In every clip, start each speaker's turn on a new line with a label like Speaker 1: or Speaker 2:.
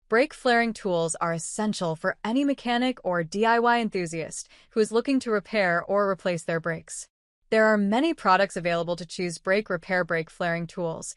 Speaker 1: Brake flaring tools are essential for any mechanic or DIY enthusiast who is looking to repair or replace their brakes. There are many products available to choose brake repair brake flaring tools,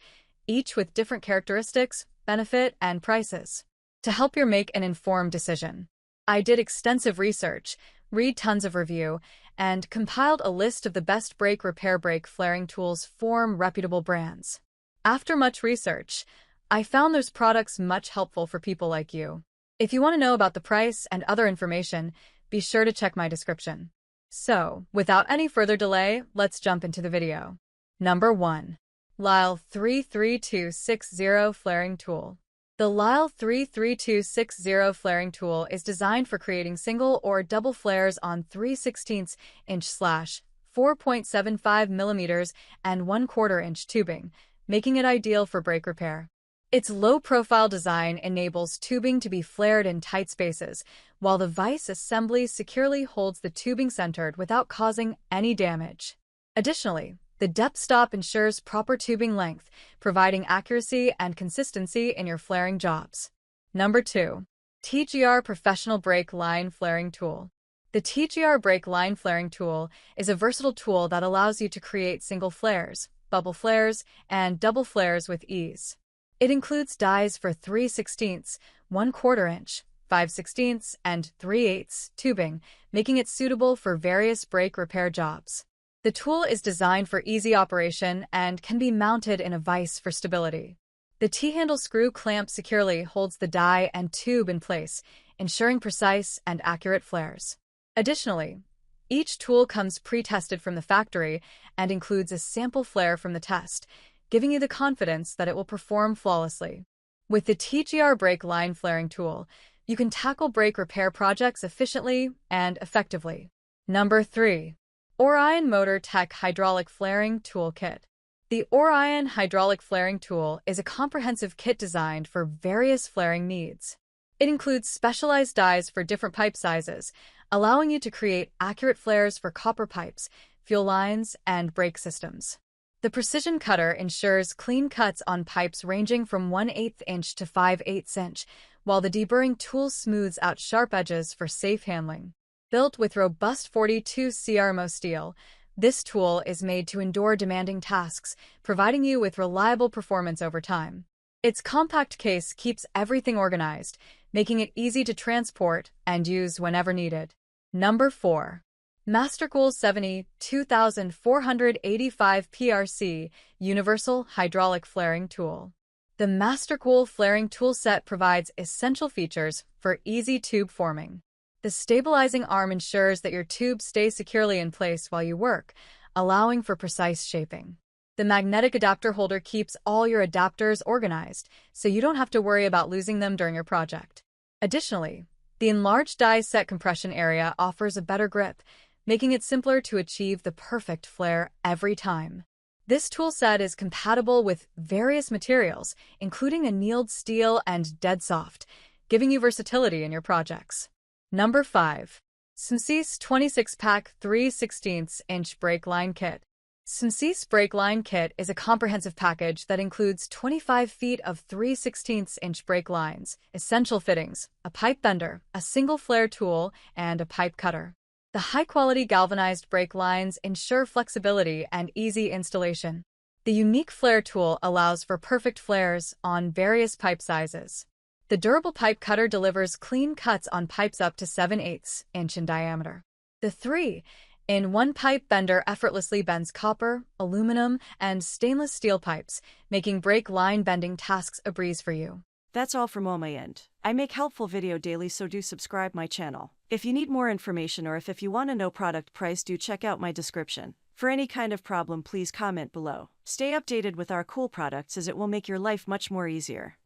Speaker 1: each with different characteristics, benefit, and prices. To help you make an informed decision, I did extensive research, read tons of review, and compiled a list of the best brake repair brake flaring tools from reputable brands. After much research, I found those products much helpful for people like you. If you want to know about the price and other information, be sure to check my description. So, without any further delay, let's jump into the video. Number 1. Lisle 33260 Flaring Tool. The Lisle 33260 flaring tool is designed for creating single or double flares on 3/16 inch / 4.75 millimeters and 1/4 inch tubing, making it ideal for brake repair. Its low-profile design enables tubing to be flared in tight spaces, while the vise assembly securely holds the tubing centered without causing any damage. Additionally, the depth stop ensures proper tubing length, providing accuracy and consistency in your flaring jobs. Number 2. TGR Professional Brake Line Flaring Tool. The TGR Brake Line Flaring Tool is a versatile tool that allows you to create single flares, bubble flares, and double flares with ease. It includes dies for 3/16, 1/4 inch, 5/16, and 3/8 tubing, making it suitable for various brake repair jobs. The tool is designed for easy operation and can be mounted in a vise for stability. The T-handle screw clamp securely holds the die and tube in place, ensuring precise and accurate flares. Additionally, each tool comes pre-tested from the factory and includes a sample flare from the test, giving you the confidence that it will perform flawlessly. With the TGR Brake Line Flaring Tool, you can tackle brake repair projects efficiently and effectively. Number 3. Orion Motor Tech Hydraulic Flaring Tool Kit. The Orion Hydraulic Flaring Tool is a comprehensive kit designed for various flaring needs. It includes specialized dies for different pipe sizes, allowing you to create accurate flares for copper pipes, fuel lines, and brake systems. The precision cutter ensures clean cuts on pipes ranging from 1/8 inch to 5/8 inch, while the deburring tool smooths out sharp edges for safe handling. Built with robust 42 CRMO steel, this tool is made to endure demanding tasks, providing you with reliable performance over time. Its compact case keeps everything organized, making it easy to transport and use whenever needed. Number 4. Mastercool 72485 PRC Universal Hydraulic Flaring Tool. The Mastercool Flaring Tool Set provides essential features for easy tube forming. The stabilizing arm ensures that your tube stays securely in place while you work, allowing for precise shaping. The magnetic adapter holder keeps all your adapters organized, so you don't have to worry about losing them during your project. Additionally, the enlarged die set compression area offers a better grip, making it simpler to achieve the perfect flare every time. This tool set is compatible with various materials, including annealed steel and dead soft, giving you versatility in your projects. Number 5. SMCES 26-Pack 3/16 inch Brake Line Kit. SMCES Brake Line Kit is a comprehensive package that includes 25 feet of 3/16 inch brake lines, essential fittings, a pipe bender, a single flare tool, and a pipe cutter. The high-quality galvanized brake lines ensure flexibility and easy installation. The unique flare tool allows for perfect flares on various pipe sizes. The durable pipe cutter delivers clean cuts on pipes up to 7/8 inch in diameter. The 3-in-1 pipe bender effortlessly bends copper, aluminum, and stainless steel pipes, making brake line bending tasks a breeze for you.
Speaker 2: That's all from my end. I make helpful video daily, so do subscribe my channel. If you need more information or if you want to know product price, do check out my description. For any kind of problem, please comment below. Stay updated with our cool products as it will make your life much more easier.